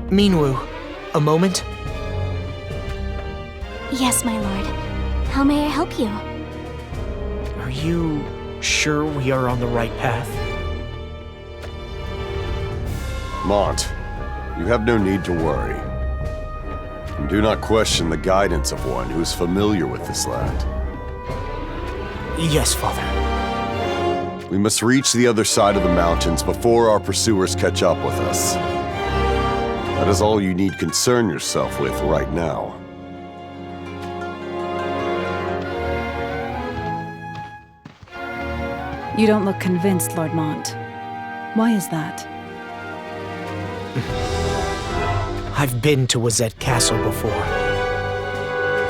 Minwu, a moment? Yes, my lord. How may I help you? Are you sure we are on the right path? Mont, you have no need to worry. And do not question the guidance of one who is familiar with this land. Yes, Father. We must reach the other side of the mountains before our pursuers catch up with us. That is all you need concern yourself with right now. You don't look convinced, Lord Mont. Why is that? I've been to Wazette Castle before.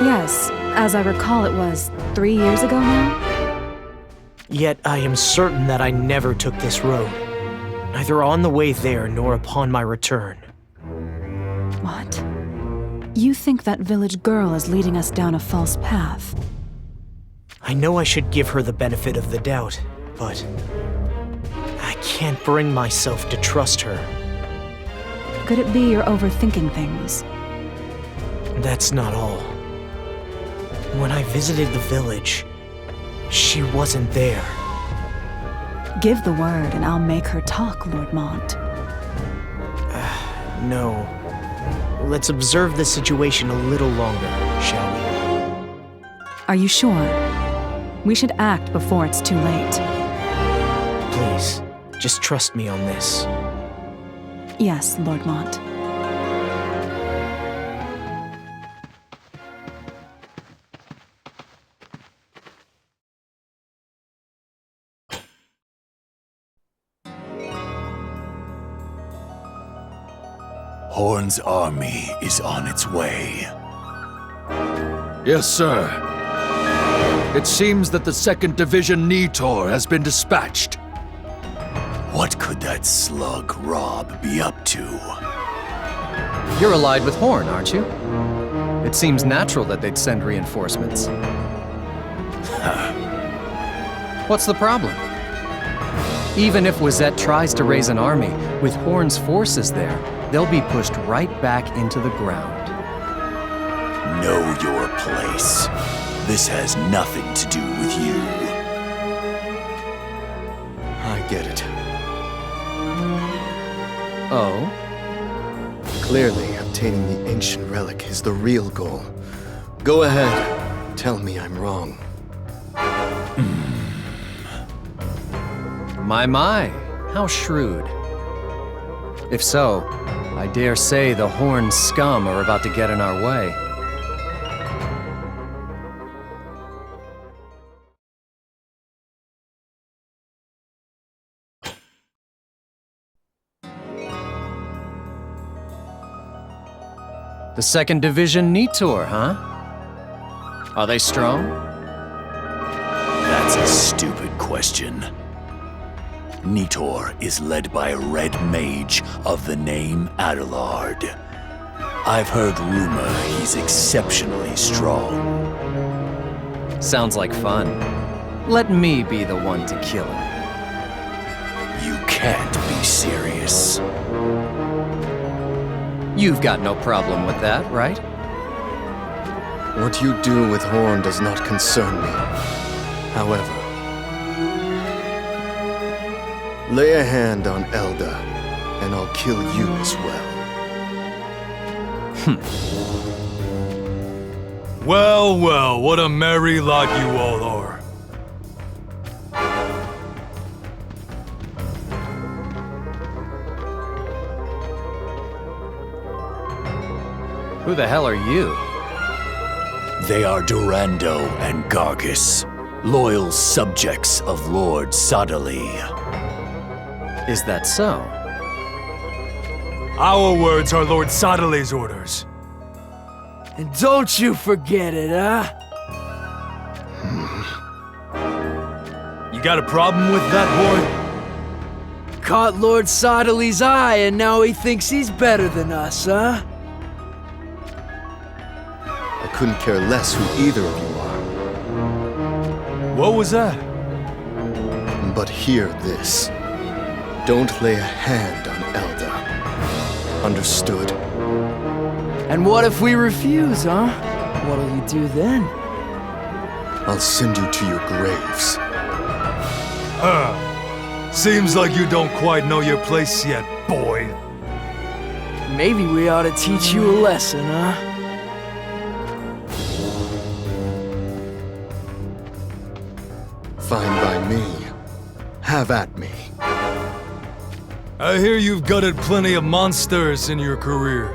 Yes, as I recall it was 3 years ago now? Yet I am certain that I never took this road. Neither on the way there nor upon my return. What? You think that village girl is leading us down a false path? I know I should give her the benefit of the doubt, but I can't bring myself to trust her. Could it be you're overthinking things? That's not all. When I visited the village, she wasn't there. Give the word and I'll make her talk, Lord Mont. No. Let's observe the situation a little longer, shall we? Are you sure? We should act before it's too late. Please, just trust me on this. Yes, Lord Mont. Horn's army is on its way. Yes, sir. It seems that the 2nd Division Nitor has been dispatched. What could that slug Rob be up to? You're allied with Horn, aren't you? It seems natural that they'd send reinforcements. What's the problem? Even if Wazette tries to raise an army, with Horn's forces there, they'll be pushed right back into the ground. Know your place. This has nothing to do with you. I get it. Oh? Clearly, obtaining the ancient relic is the real goal. Go ahead. Tell me I'm wrong. My, how shrewd. If so, I dare say the Horn scum are about to get in our way. The 2nd Division Nitor, huh? Are they strong? That's a stupid question. Nitor is led by a red mage of the name Adelard. I've heard rumor he's exceptionally strong. Sounds like fun. Let me be the one to kill him. You can't be serious. You've got no problem with that, right? What you do with Horn does not concern me. However, lay a hand on Elda, and I'll kill you as well. Well, well, what a merry lot you all are. Who the hell are you? They are Durando and Gargus, loyal subjects of Lord Sadali. Is that so? Our words are Lord Sadale's orders. And don't you forget it, huh? You got a problem with that, boy? Caught Lord Sadali's eye and now he thinks he's better than us, huh? I couldn't care less who either of you are. What was that? But hear this. Don't lay a hand on Elda. Understood? And what if we refuse, huh? What'll you do then? I'll send you to your graves. Seems like you don't quite know your place yet, boy. Maybe we ought to teach you a lesson, huh? Fine by me. Have at me. I hear you've gutted plenty of monsters in your career.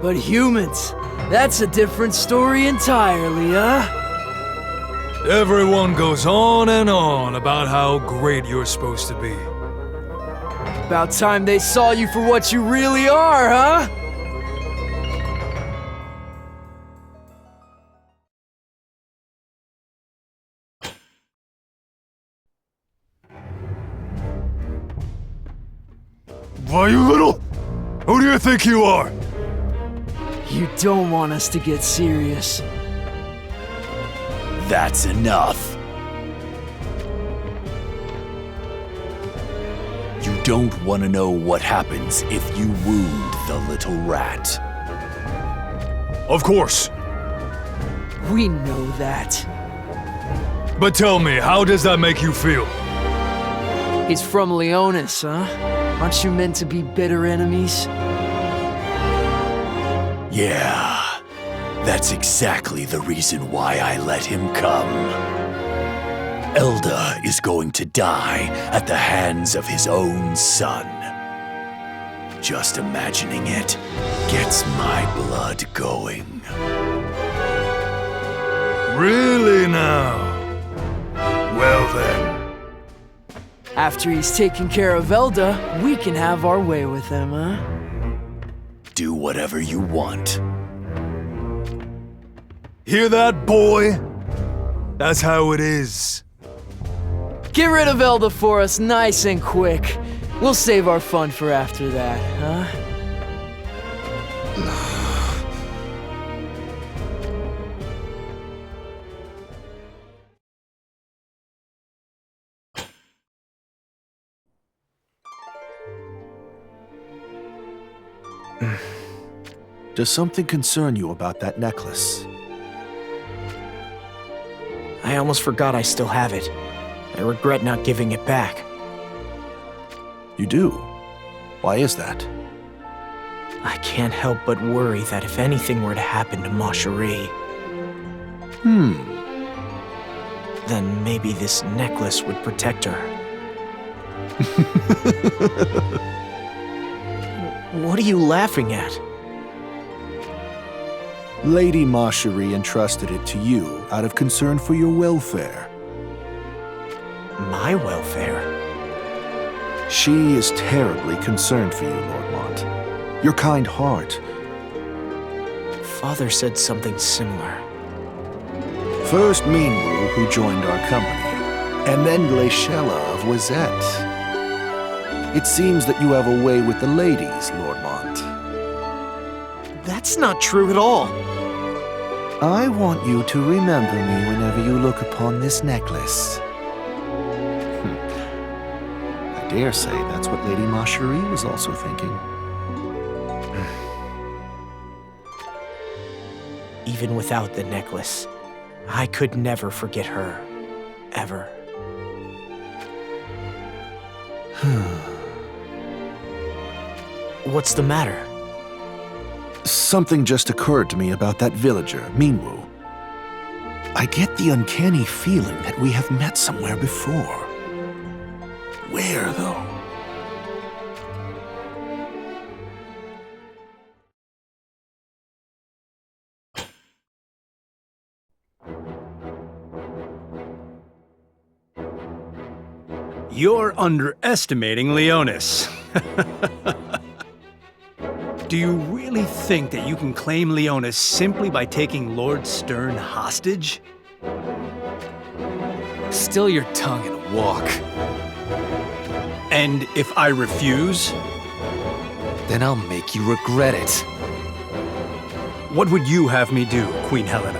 But humans, that's a different story entirely, huh? Everyone goes on and on about how great you're supposed to be. About time they saw you for what you really are, huh? Why, you little... Who do you think you are? You don't want us to get serious. That's enough. You don't want to know what happens if you wound the little rat. Of course. We know that. But tell me, how does that make you feel? He's from Leonis, huh? Aren't you meant to be bitter enemies? Yeah, that's exactly the reason why I let him come. Elda is going to die at the hands of his own son. Just imagining it gets my blood going. Really now? Well then. After he's taken care of Elda, we can have our way with him, huh? Do whatever you want. Hear that, boy? That's how it is. Get rid of Elda for us nice and quick. We'll save our fun for after that, huh? Does something concern you about that necklace? I almost forgot I still have it. I regret not giving it back. You do? Why is that? I can't help but worry that if anything were to happen to Ma Cherie, then maybe this necklace would protect her. What are you laughing at? Lady Ma Cherie entrusted it to you out of concern for your welfare. My welfare? She is terribly concerned for you, Lord Mont. Your kind heart. Father said something similar. First Minwu, who joined our company, and then Glaciella of Wazette. It seems that you have a way with the ladies, Lord Mont. That's not true at all. I want you to remember me whenever you look upon this necklace. I dare say that's what Lady Ma Cherie was also thinking. Even without the necklace, I could never forget her. Ever. What's the matter? Something just occurred to me about that villager, Minwu. I get the uncanny feeling that we have met somewhere before. Where, though? You're underestimating Leonis. Do you really think that you can claim Leonis simply by taking Lord Stern hostage? Still your tongue and walk. And if I refuse? Then I'll make you regret it. What would you have me do, Queen Helena?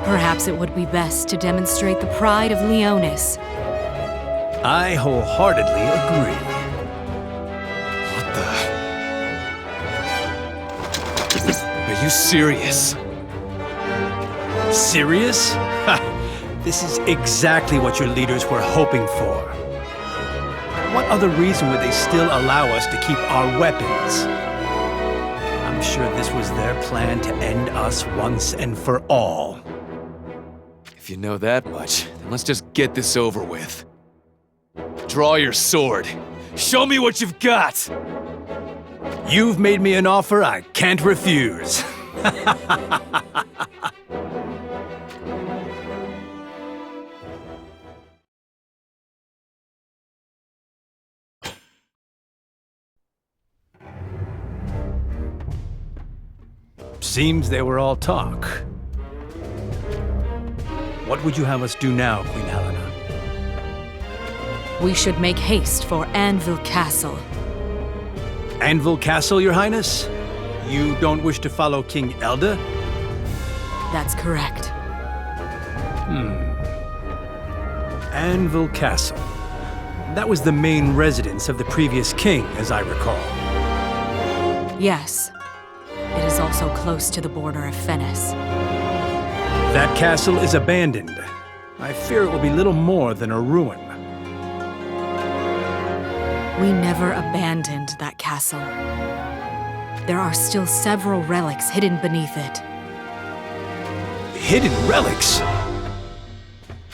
Perhaps it would be best to demonstrate the pride of Leonis. I wholeheartedly agree. Are you serious? Serious? Ha! This is exactly what your leaders were hoping for. What other reason would they still allow us to keep our weapons? I'm sure this was their plan to end us once and for all. If you know that much, then let's just get this over with. Draw your sword. Show me what you've got! You've made me an offer I can't refuse. Seems they were all talk. What would you have us do now, Queen Helena? We should make haste for Anvil Castle. Anvil Castle, Your Highness? You don't wish to follow King Elda? That's correct. Anvil Castle. That was the main residence of the previous king, as I recall. Yes. It is also close to the border of Fennis. That castle is abandoned. I fear it will be little more than a ruin. We never abandoned that castle. There are still several relics hidden beneath it. Hidden relics?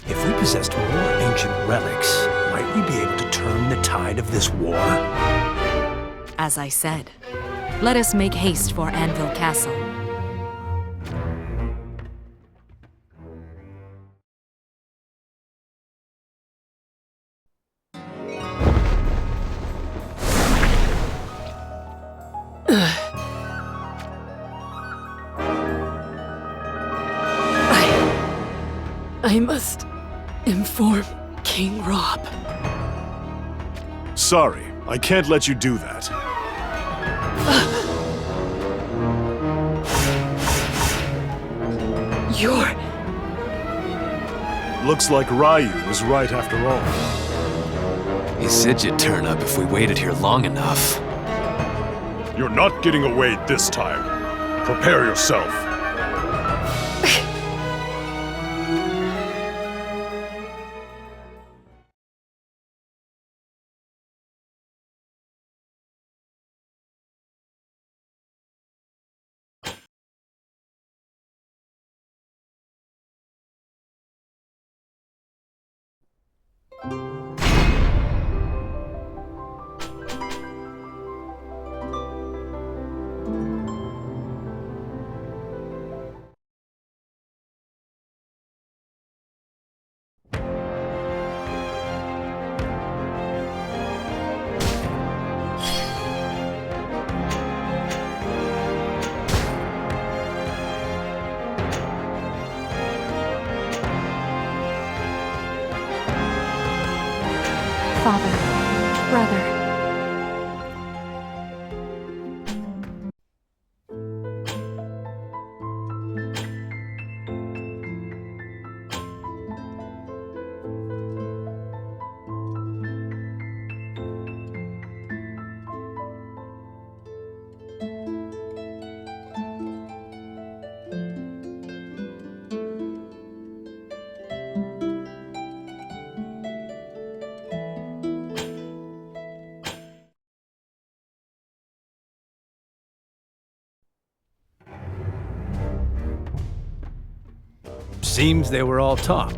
If we possessed more ancient relics, might we be able to turn the tide of this war? As I said, let us make haste for Anvil Castle. I must inform King Rob. Sorry, I can't let you do that. You're... Looks like Ryu was right after all. He said you'd turn up if we waited here long enough. You're not getting away this time. Prepare yourself. Father, brother. Seems they were all talk.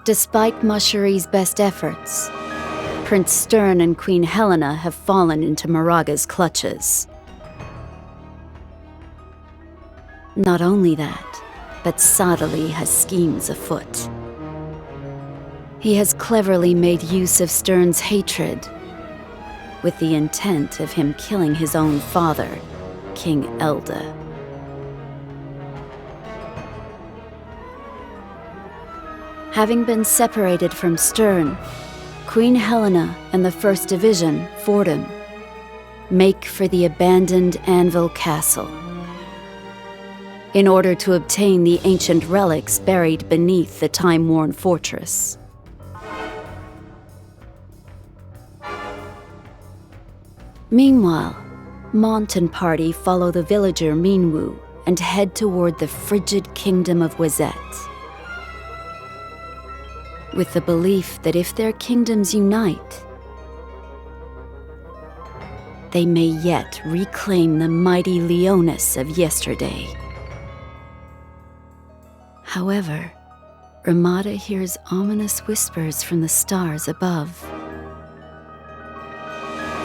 Despite Musheri's best efforts, Prince Stern and Queen Helena have fallen into Moraga's clutches. Not only that, but Sadali has schemes afoot. He has cleverly made use of Stern's hatred, with the intent of him killing his own father, King Elda. Having been separated from Stern, Queen Helena and the 1st Division, Fordham, make for the abandoned Anvil Castle in order to obtain the ancient relics buried beneath the time-worn fortress. Meanwhile, Mont and party follow the villager Minwu and head toward the frigid kingdom of Wazette, with the belief that if their kingdoms unite, they may yet reclaim the mighty Leonis of yesterday. However, Ramada hears ominous whispers from the stars above.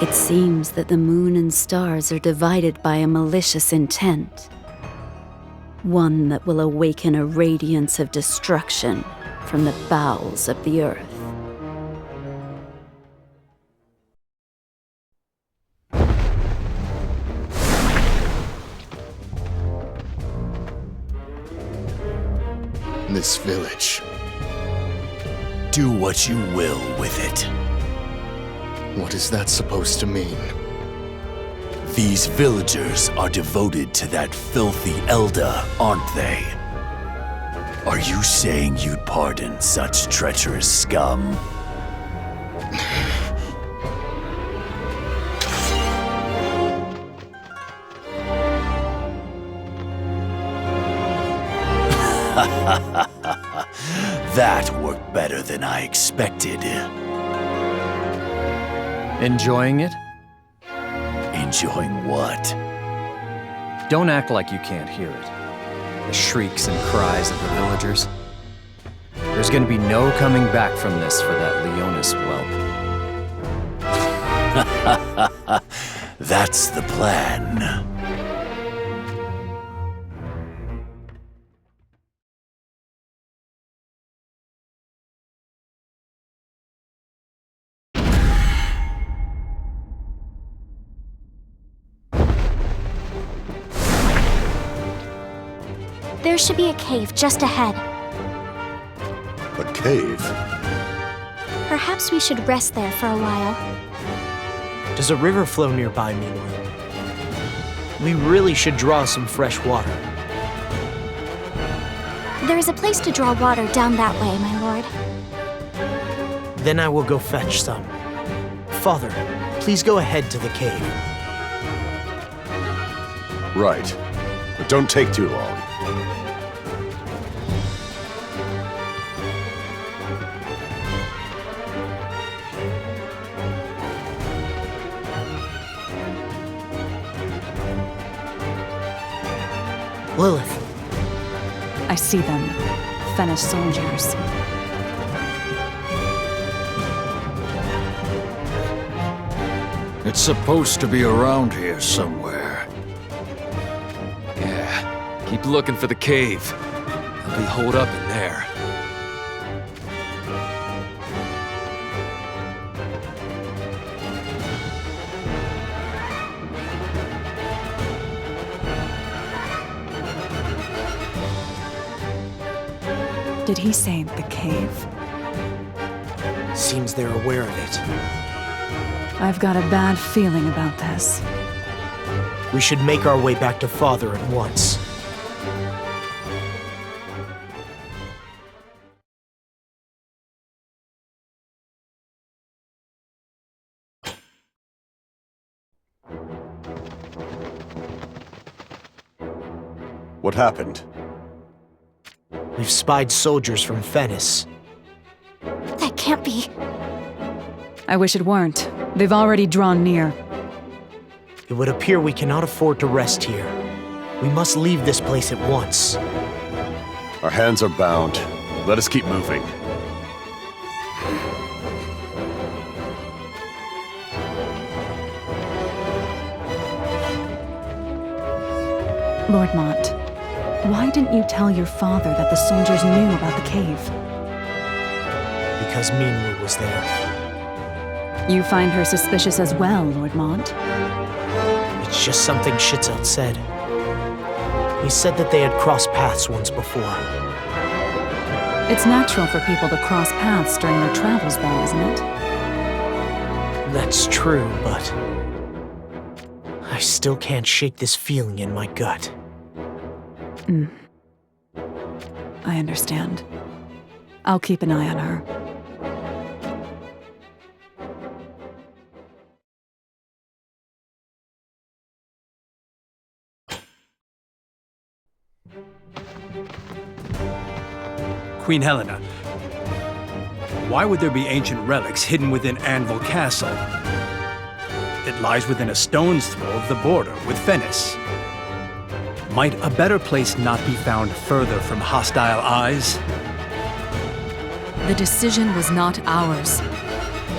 It seems that the moon and stars are divided by a malicious intent, one that will awaken a radiance of destruction from the bowels of the earth. This village. Do what you will with it. What is that supposed to mean? These villagers are devoted to that filthy Elda, aren't they? Are you saying you'd pardon such treacherous scum? That worked better than I expected. Enjoying it? Enjoying what? Don't act like you can't hear it. The shrieks and cries of the villagers. There's gonna be no coming back from this for that Leonis whelp. That's the plan. There should be a cave just ahead. A cave? Perhaps we should rest there for a while. Does a river flow nearby, Minwu? We really should draw some fresh water. There is a place to draw water down that way, my lord. Then I will go fetch some. Father, please go ahead to the cave. Right. But don't take too long. Lilith. I see them. Fenish soldiers. It's supposed to be around here somewhere. Yeah, keep looking for the cave. They'll be holed up in there. Did he say the cave? Seems they're aware of it. I've got a bad feeling about this. We should make our way back to Father at once. What happened? We've spied soldiers from Fennis. That can't be. I wish it weren't. They've already drawn near. It would appear we cannot afford to rest here. We must leave this place at once. Our hands are bound. Let us keep moving. Lord Mont, why didn't you tell your father that the soldiers knew about the cave? Because Minwu was there. You find her suspicious as well, Lord Mont? It's just something Schitzout said. He said that they had crossed paths once before. It's natural for people to cross paths during their travels, though, isn't it? That's true, but I still can't shake this feeling in my gut. I understand. I'll keep an eye on her. Queen Helena, why would there be ancient relics hidden within Anvil Castle? It lies within a stone's throw of the border with Venice. Might a better place not be found further from hostile eyes? The decision was not ours.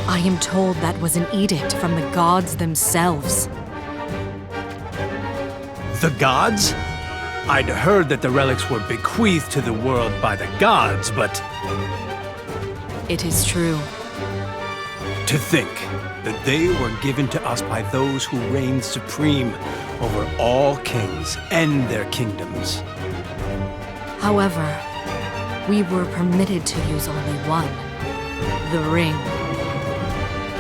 I am told that was an edict from the gods themselves. The gods? I'd heard that the relics were bequeathed to the world by the gods, but It is true. to think that they were given to us by those who reign supreme over all kings and their kingdoms. However, we were permitted to use only one, the ring.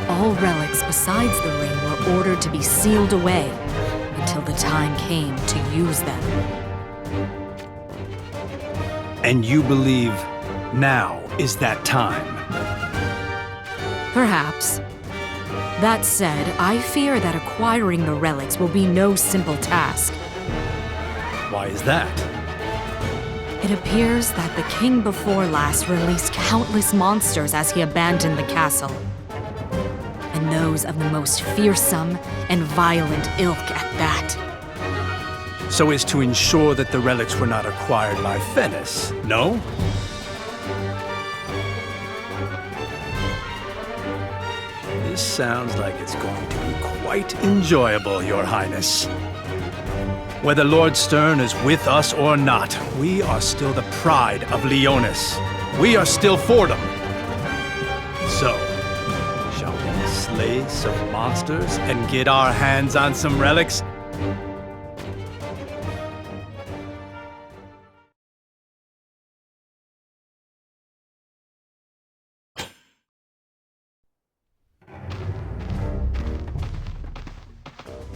All relics besides the ring were ordered to be sealed away until the time came to use them. And you believe now is that time? Perhaps. That said, I fear that acquiring the relics will be no simple task. Why is that? It appears that the king before last released countless monsters as he abandoned the castle. And those of the most fearsome and violent ilk at that. So as to ensure that the relics were not acquired by Venice, no? This sounds like it's going to be quite enjoyable, Your Highness. Whether Lord Stern is with us or not, we are still the pride of Leonis. We are still Fordham. So, shall we slay some monsters and get our hands on some relics?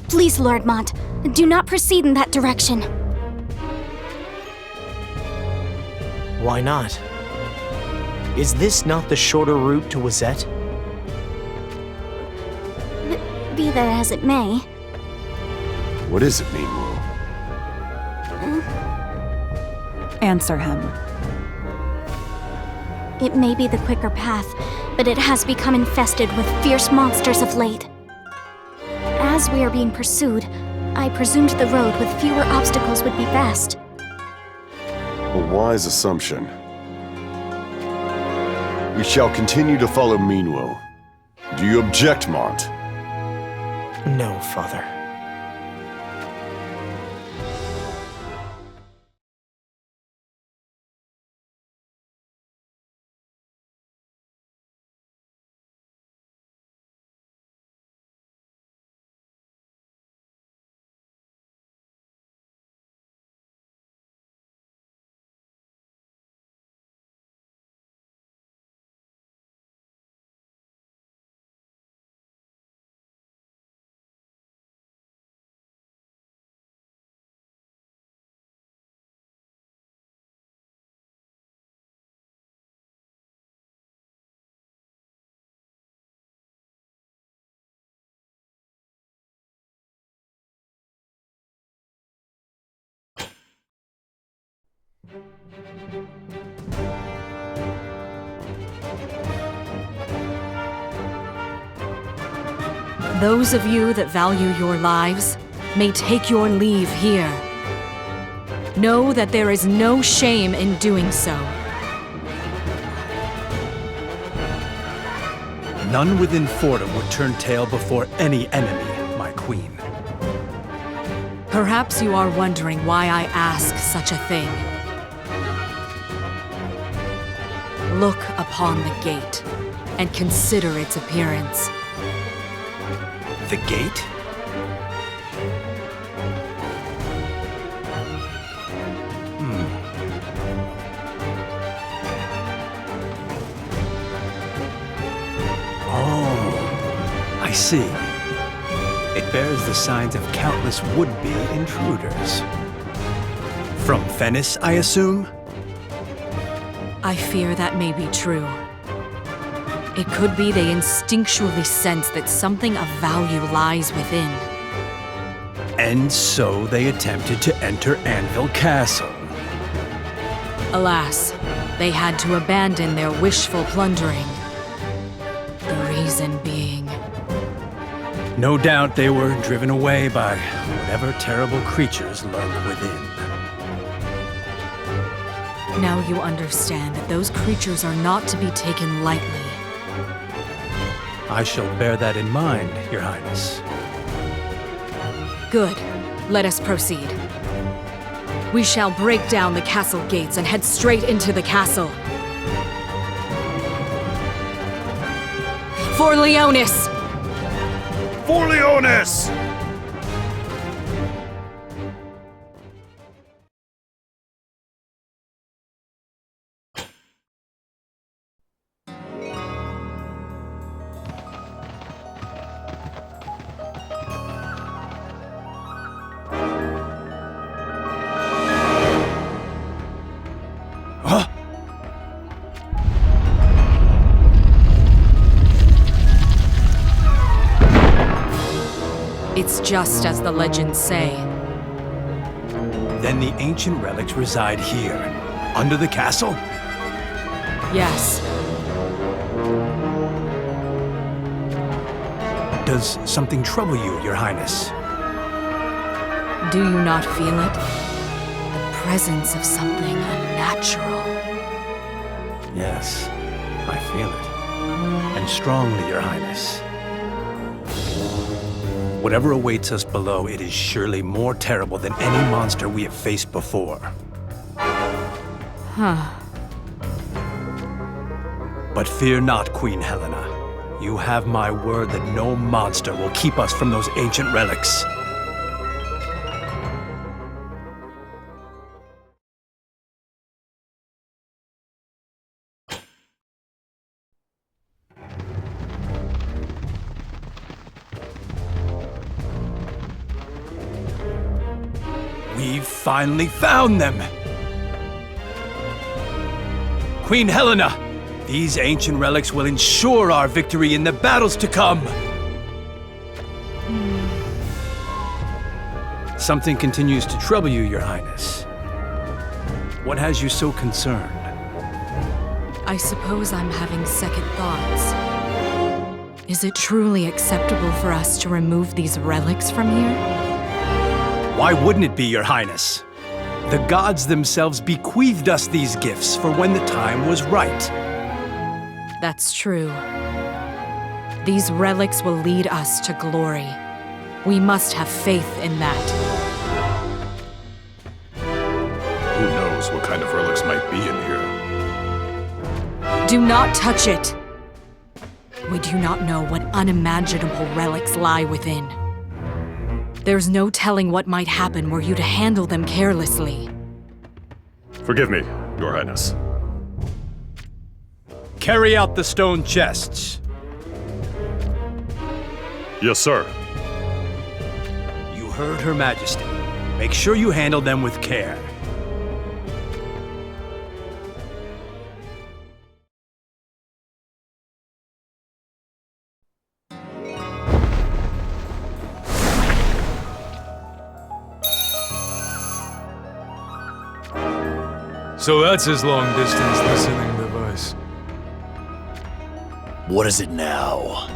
Please, Lord Mont, do not proceed in that direction. Why not? Is this not the shorter route to Wazette? Be that as it may. What is it, Minwu? Answer him. It may be the quicker path, but it has become infested with fierce monsters of late. As we are being pursued, I presumed the road with fewer obstacles would be best. A wise assumption. We shall continue to follow Minwu. Do you object, Mont? No, Father. Those of you that value your lives may take your leave here. Know that there is no shame in doing so. None within Fordham would turn tail before any enemy, my queen. Perhaps you are wondering why I ask such a thing. Look upon the gate and consider its appearance. The gate? Oh, I see. It bears the signs of countless would-be intruders. From Venice, I assume? I fear that may be true. It could be they instinctually sense that something of value lies within. And so they attempted to enter Anvil Castle. Alas, they had to abandon their wishful plundering. The reason being... No doubt they were driven away by whatever terrible creatures lurk within. Now you understand that those creatures are not to be taken lightly. I shall bear that in mind, Your Highness. Good. Let us proceed. We shall break down the castle gates and head straight into the castle. For Leonis! For Leonis! It's just as the legends say. Then the ancient relics reside here, under the castle? Yes. Does something trouble you, Your Highness? Do you not feel it? The presence of something unnatural. Yes, I feel it. And strongly, Your Highness. Whatever awaits us below, it is surely more terrible than any monster we have faced before. Huh. But fear not, Queen Helena. You have my word that no monster will keep us from those ancient relics. We've finally found them! Queen Helena, these ancient relics will ensure our victory in the battles to come! Something continues to trouble you, Your Highness. What has you so concerned? I suppose I'm having second thoughts. Is it truly acceptable for us to remove these relics from here? Why wouldn't it be, Your Highness? The gods themselves bequeathed us these gifts for when the time was right. That's true. These relics will lead us to glory. We must have faith in that. Who knows what kind of relics might be in here? Do not touch it! We do not know what unimaginable relics lie within. There's no telling what might happen were you to handle them carelessly. Forgive me, Your Highness. Carry out the stone chests. Yes, sir. You heard Her Majesty. Make sure you handle them with care. So that's his long-distance listening device. What is it now?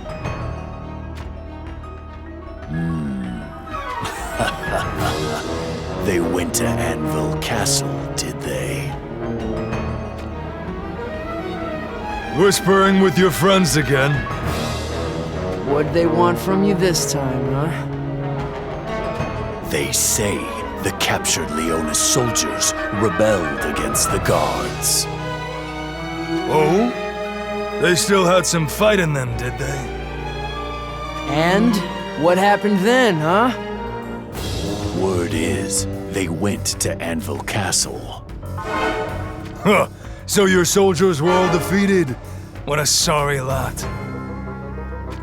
They went to Anvil Castle, did they? Whispering with your friends again. What'd they want from you this time, huh? They say the captured Leonis soldiers rebelled against the guards. Oh? They still had some fight in them, did they? And what happened then, huh? Word is, they went to Anvil Castle. Huh. So your soldiers were all defeated? What a sorry lot.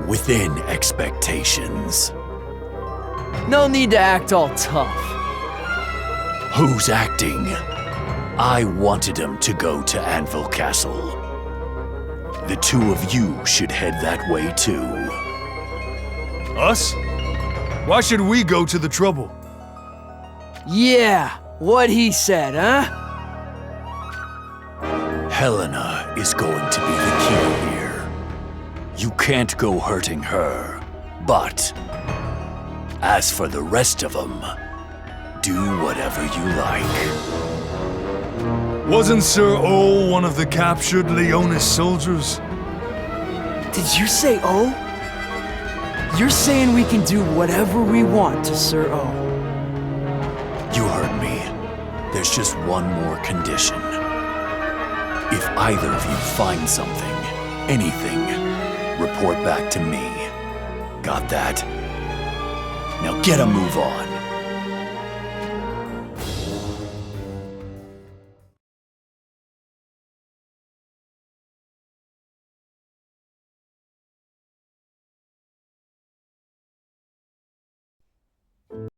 Within expectations. No need to act all tough. Who's acting? I wanted them to go to Anvil Castle. The two of you should head that way too. Us? Why should we go to the trouble? Yeah, what he said, huh? Helena is going to be the key here. You can't go hurting her, but as for the rest of them, do whatever you like. Wasn't Sir O one of the captured Leonis soldiers? Did you say O? You're saying we can do whatever we want to Sir O. You heard me. There's just one more condition. If either of you find something, anything, report back to me. Got that? Now get a move on.